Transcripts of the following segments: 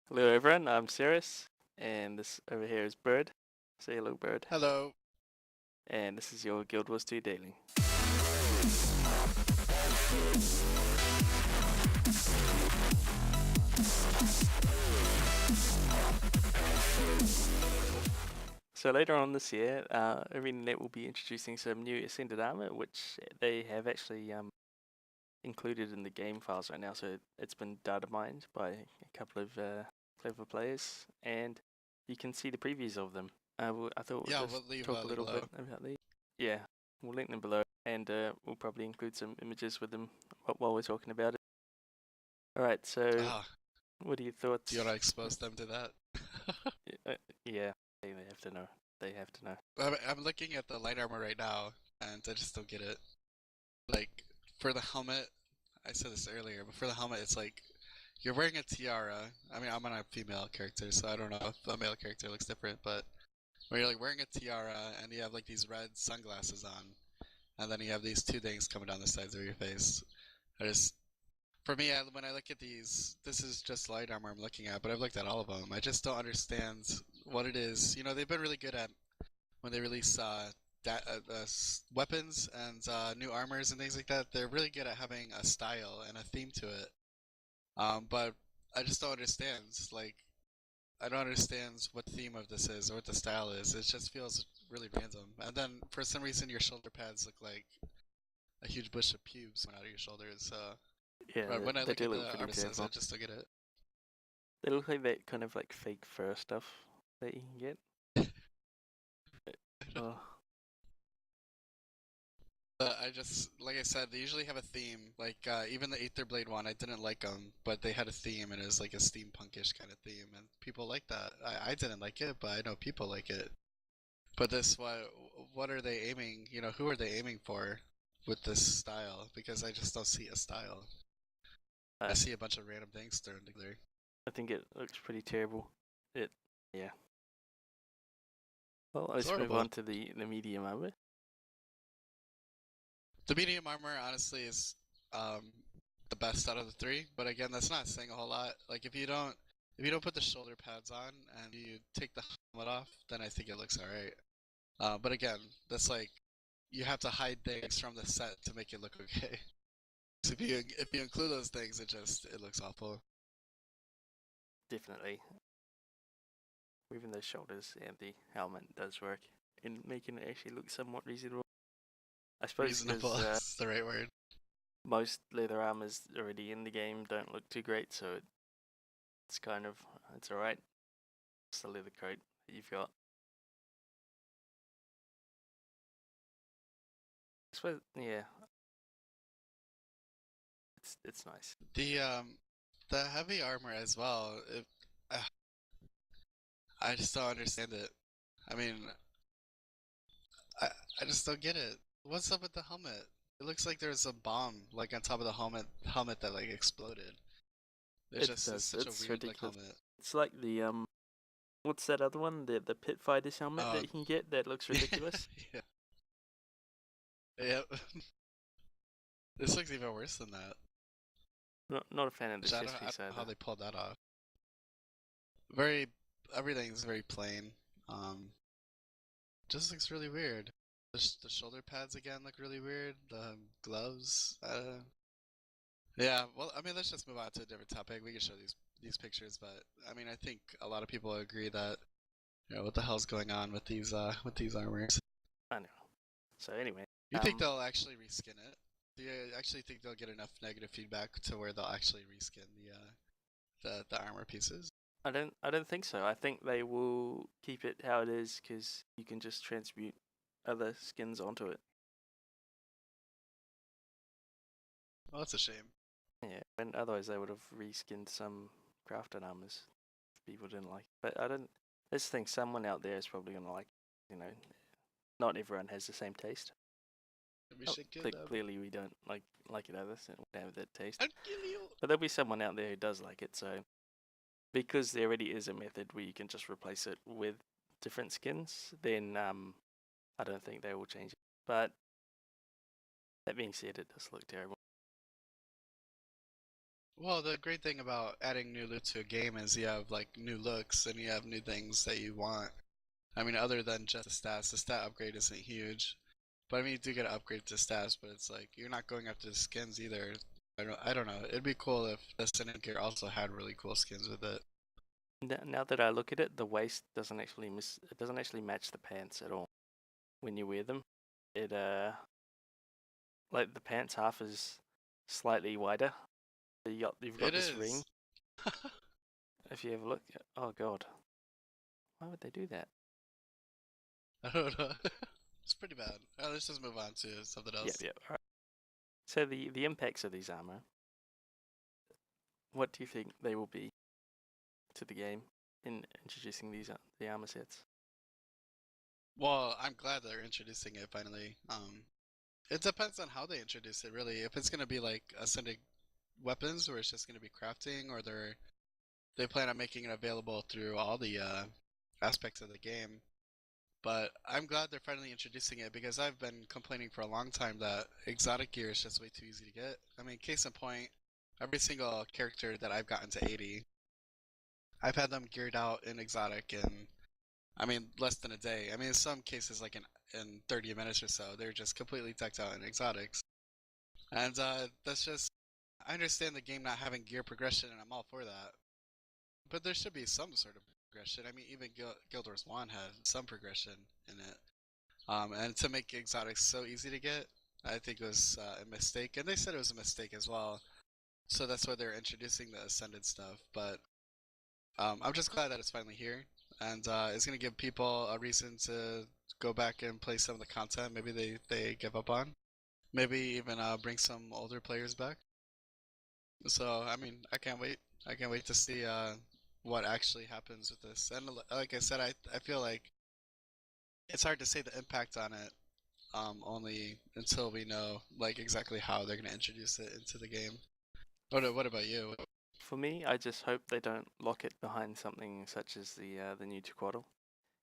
Hello everyone, I'm Seras, and this over here is Bird. Say hello, Bird. Hello. And this is your GW2 Daily. So later on this year, ArenaNet will be introducing some new Ascended Armour, which they have actually included in the game files right now. So it's been data mined by a couple of clever players, and you can see the previews of them. I thought Yeah, we'll we'll just leave talk a little below. bit about these. Yeah, we'll link them below, and we'll probably include some images with them while we're talking about it. Alright, so Ah, what are your do you want thoughts? to expose them to that? Yeah, they have to know. They have to know. I'm looking at the light armor right now, and I just don't get it. Like, for the helmet, I said this earlier, but for the helmet, it's like, you're wearing a tiara. I mean, I'm on a female character, so I don't know if a male character looks different, but when you're like wearing a tiara, and you have like these red sunglasses on, and then you have these two things coming down the sides of your face. I just For me, when I look at these, this is just light armor I'm looking at, but I've looked at all of them. I just don't understand what it is. You know, they've been really good at when they release weapons and new armors and things like that. They're really good at having a style and a theme to it. But I just don't understand. Like, I don't understand what the theme of this is or what the style is. It just feels really random. And then for some reason, your shoulder pads look like a huge bush of pubes coming out of your shoulders. Yeah, When I they look do at look the pretty artists, I terrible. just don't get it. They look like that kind of like fake fur stuff that you can get. Oh, But I just, like I said, they usually have a theme. Like even the Aether Blade one, I didn't like them, but they had a theme, and it was like a steampunkish kind of theme, and people like that. I didn't like it, but I know people like it. But this, what are they aiming? You know, who are they aiming for with this style? Because I just don't see a style. I I, see a bunch of random things thrown together. I think it looks pretty terrible. Yeah. Well, It's let's move horrible. on to the medium armor. The medium armor, honestly, is um, the best out of the three. But again, that's not saying a whole lot. Like if you don't put the shoulder pads on and you take the helmet off, then I think it looks alright. But again, that's like you have to hide things from the set to make it look okay. So if you include those things, it looks awful. Definitely. Moving those shoulders and the helmet does work in making it actually look somewhat reasonable. I suppose Reasonable because is the right word. most leather armors already in the game don't look too great, so it's kind of, it's alright. It's the leather coat that you've got. I suppose, yeah, it's nice. The heavy armor as well. Uh, I just don't understand it. I mean, I I just don't get it. What's up with the helmet? It looks like there's a bomb like on top of the helmet that like exploded. It It's does, such a it's weird like ridiculous. helmet. It's like the, what's that other one? The pit fighter's helmet that Oh, you can get that looks ridiculous? yeah, yeah. This looks even worse than that. Not a fan of the Which chest I don't piece know how either. they pulled that off. Very Everything's very plain. Um, just looks really weird. The shoulder pads again look really weird. The gloves. Yeah, well, I mean, let's just move on to a different topic. We can show these pictures, but I mean, I think a lot of people agree that what the hell's going on with these armors? I know. So anyway, You think they'll actually reskin it? Do you actually think they'll get enough negative feedback to where they'll actually reskin the armor pieces? I don't think so. I think they will keep it how it is because you can just transmute other skins onto it. Well, that's a shame. Yeah, and otherwise they would have reskinned some crafted armors if people didn't like it. But I don't. This thing, someone out there is probably gonna like. You know, not everyone has the same taste. We Oh, should kill them. clearly we don't like it either, so we don't have that taste. I'll kill you. But there'll be someone out there who does like it. So because there already is a method where you can just replace it with different skins, then I don't think they will change it. But that being said, it does look terrible. Well, the great thing about adding new loot to a game is you have like new looks and you have new things that you want. I mean, other than just the stats, the stat upgrade isn't huge. But I mean, you do get an upgrade to stats, but it's like you're not going after the skins either. I don't know. It'd be cool if the Ascendant gear also had really cool skins with it. Now that I look at it, the waist doesn't actually it doesn't actually match the pants at all when you wear them. It like the pants half is slightly wider. You've got It this ring. is. If you have a look, oh god, why would they do that? I don't know. It's pretty bad. Let's just move on to something Yep, else. yep. All right. So the impacts of these armor, what do you think they will be to the game in introducing these the armor sets? Well, I'm glad they're introducing it finally. It depends on how they introduce it, really. If it's gonna be like Ascendant weapons, where it's just gonna be crafting, or they plan on making it available through all the aspects of the game. But I'm glad they're finally introducing it because I've been complaining for a long time that exotic gear is just way too easy to get. I mean, case in point, every single character that I've gotten to 80, I've had them geared out in exotic in, I mean, less than a day. I mean, in some cases, like in 30 minutes or so, they're just completely decked out in exotics. And that's just, I understand the game not having gear progression, and I'm all for that. But there should be some sort of progression. I mean, even Guild Wars 1 had some progression in it. And to make exotics so easy to get, I think it was a mistake. And they said it was a mistake as well. So that's why they're introducing the Ascended stuff. But I'm just glad that it's finally here. And it's going to give people a reason to go back and play some of the content maybe they give up on. Maybe even bring some older players back. So, I mean, I can't wait. I can't wait to see what actually happens with this. And like I said, I feel like it's hard to say the impact on it only until we know like exactly how they're going to introduce it into the game. What about you? For me, I just hope they don't lock it behind something such as the new Tuquaddle,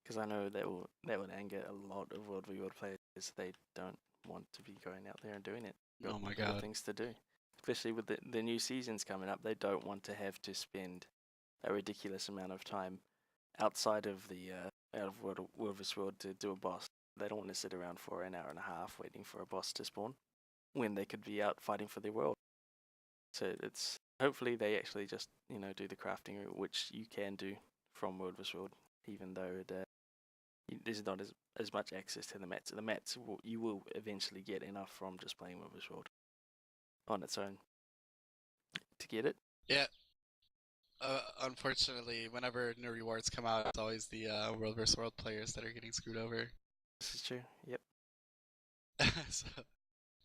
because I know that would anger a lot of World v World players. They don't want to be going out there and doing it. Oh my Got better god. things to do, especially with the new seasons coming up. They don't want to have to spend a ridiculous amount of time outside of the out of World vs World to do a boss. They don't want to sit around for an hour and a half waiting for a boss to spawn when they could be out fighting for their world. So it's hopefully they actually just do the crafting route, which you can do from World vs World, even though there's not as much access to the mats. The mats you will eventually get enough from just playing World vs World on its own to get it. Yeah. Unfortunately, whenever new rewards come out, it's always the World vs World players that are getting screwed over. This is true. Yep. So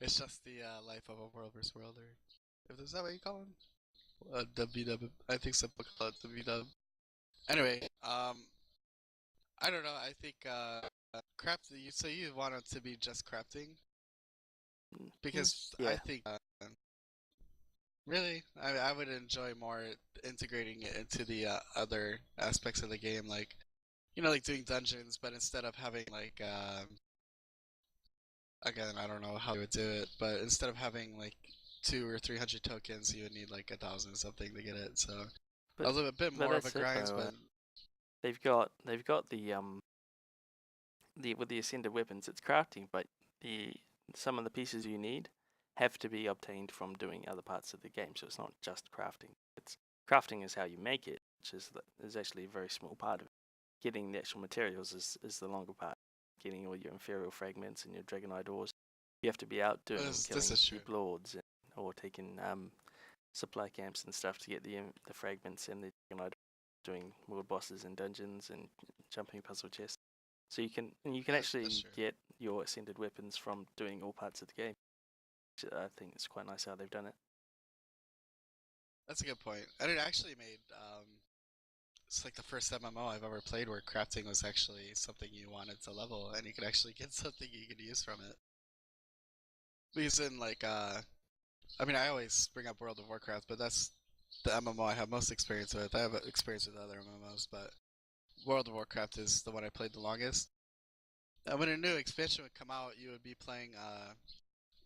it's just the life of a World vs World, or if is that what you call them? WW. I think some people call it WW. Anyway, I don't know. I think craft. So you want it to be just crafting because Yeah. I think really I would enjoy more integrating it into the other aspects of the game, like like doing dungeons, but instead of having like again I don't know how they would do it, but instead of having like 200 or 300 tokens, you would need like 1,000 something to get it. So But a little bit more of a grind, but they've got the with the ascended weapons, it's crafting, but some of the pieces you need have to be obtained from doing other parts of the game. So it's not just crafting. It's crafting is how you make it, which is actually a very small part of it. Getting the actual materials is the longer part. Getting all your inferior fragments and your dragonite ores. You have to be out doing this is true. keep lords or taking supply camps and stuff to get the fragments and the dragonite, doing world bosses and dungeons and jumping puzzle chests. So you can actually get your ascended weapons from doing all parts of the game. I think it's quite nice how they've done it. That's a good point. And it actually made it's like the first MMO I've ever played where crafting was actually something you wanted to level, and you could actually get something you could use from it. Because in like I mean I always bring up World of Warcraft, but that's the MMO I have most experience with. I have experience with other MMOs, but World of Warcraft is the one I played the longest. And when a new expansion would come out, you would be playing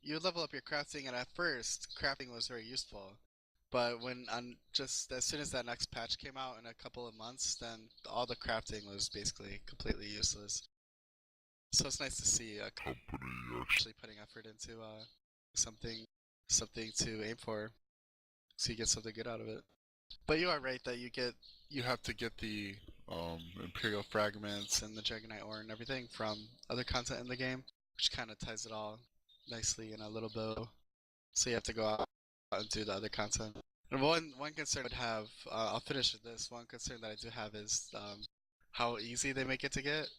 you would level up your crafting, and at first crafting was very useful. But when just as soon as that next patch came out in a couple of months, then all the crafting was basically completely useless. So it's nice to see a company actually putting effort into something to aim for, so you get something good out of it. But you are right that you have to get the Imperial fragments and the Dragonite ore and everything from other content in the game, which kind of ties it all nicely in a little bow. So you have to go out and do the other content. And one concern I would have, I'll finish with this. One concern that I do have is how easy they make it to get.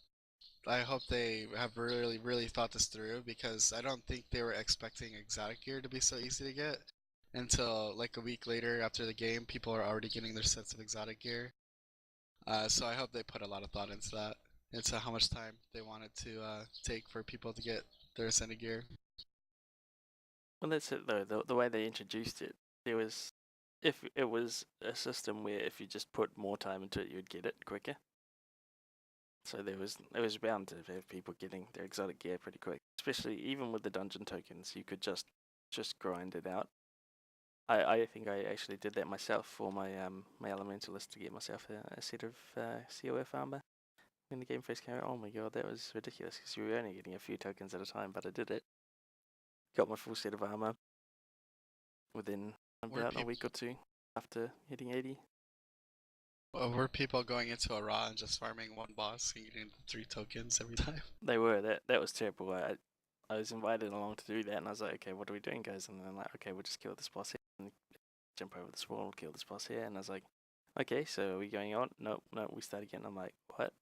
I hope they have really thought this through, because I don't think they were expecting exotic gear to be so easy to get until like a week later after the game. People are already getting their sets of exotic gear. So I hope they put a lot of thought into that, into how much time they wanted to take for people to get their ascended gear. Well, that's it though. The way they introduced it, there was, if it was a system where if you just put more time into it, you'd get it quicker. So it was bound to have people getting their exotic gear pretty quick. Especially even with the dungeon tokens, you could just grind it out. I think I actually did that myself for my my elementalist to get myself a set of COF armor when the game first came out. Oh my god, that was ridiculous because you were only getting a few tokens at a time, but I did it. Got my full set of armor within about a week or two after hitting 80. Well, were people going into a raw and just farming one boss and getting 3 tokens every time? They were. That was terrible. I was invited along to do that, and I was like, okay, what are we doing, guys? And then like, okay, we'll just kill this boss here and jump over this wall, kill this boss here. And I was like, okay, so are we going on? No, we start again. I'm like, what?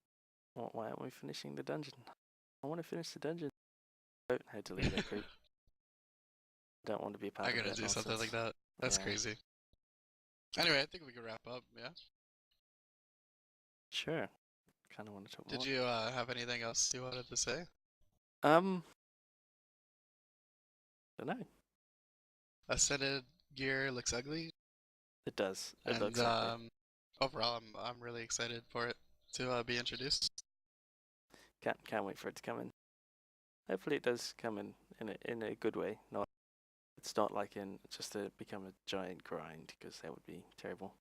Why aren't we finishing the dungeon? I want to finish the dungeon. I had to leave that group. Don't want to be a part of that. I gotta do something like that. That's crazy. Anyway, I think we can wrap up, yeah? Sure. Kind of want to talk more. Did you have anything else you wanted to say? Don't know. Ascended gear looks ugly. It does. It looks ugly. Overall, I'm really excited for it to be introduced. Can't wait for it to come in. Hopefully, it does come in a good way. It's not like just to become a giant grind, because that would be terrible.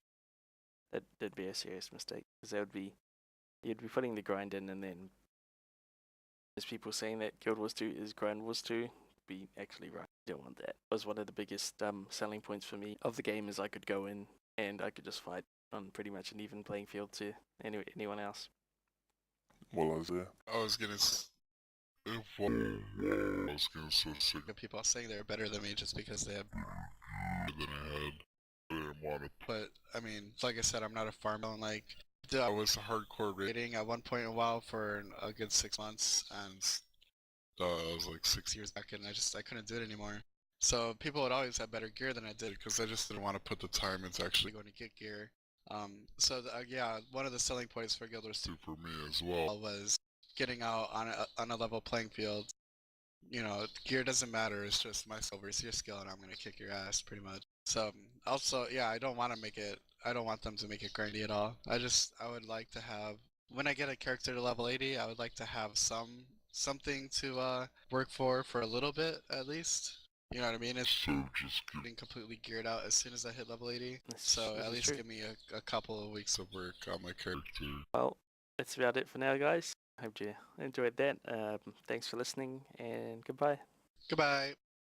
That'd be a serious mistake, because you'd be putting the grind in, and then there's people saying that Guild Wars 2 is Grind Wars 2. Be actually right. You don't want that. It was one of the biggest selling points for me of the game, is I could go in and I could just fight on pretty much an even playing field to anyone else. Well, I was gonna say people saying they're better than me just because they have than I had. I didn't want to. But I mean, like I said, I'm not a farmer. Like, I was a hardcore raiding at one point in a while for a good 6 months, and it was like 6 years back, and I couldn't do it anymore. So people would always have better gear than I did, because I just didn't want to put the time into actually going to get gear. So yeah, one of the selling points for Guild Wars 2 for me as well was getting out on a level playing field. You know, gear doesn't matter. It's just my skill versus your skill, and I'm gonna kick your ass pretty much. So also, yeah, I don't want them to make it grindy at all. I would like to have, when I get a character to level 80, I would like to have something to work for a little bit at least. You know what I mean? It's just getting completely geared out as soon as I hit level 80. So at least give me a couple of weeks of work on my character. Well, that's about it for now, guys. Hope you enjoyed that. Thanks for listening, and goodbye. Goodbye.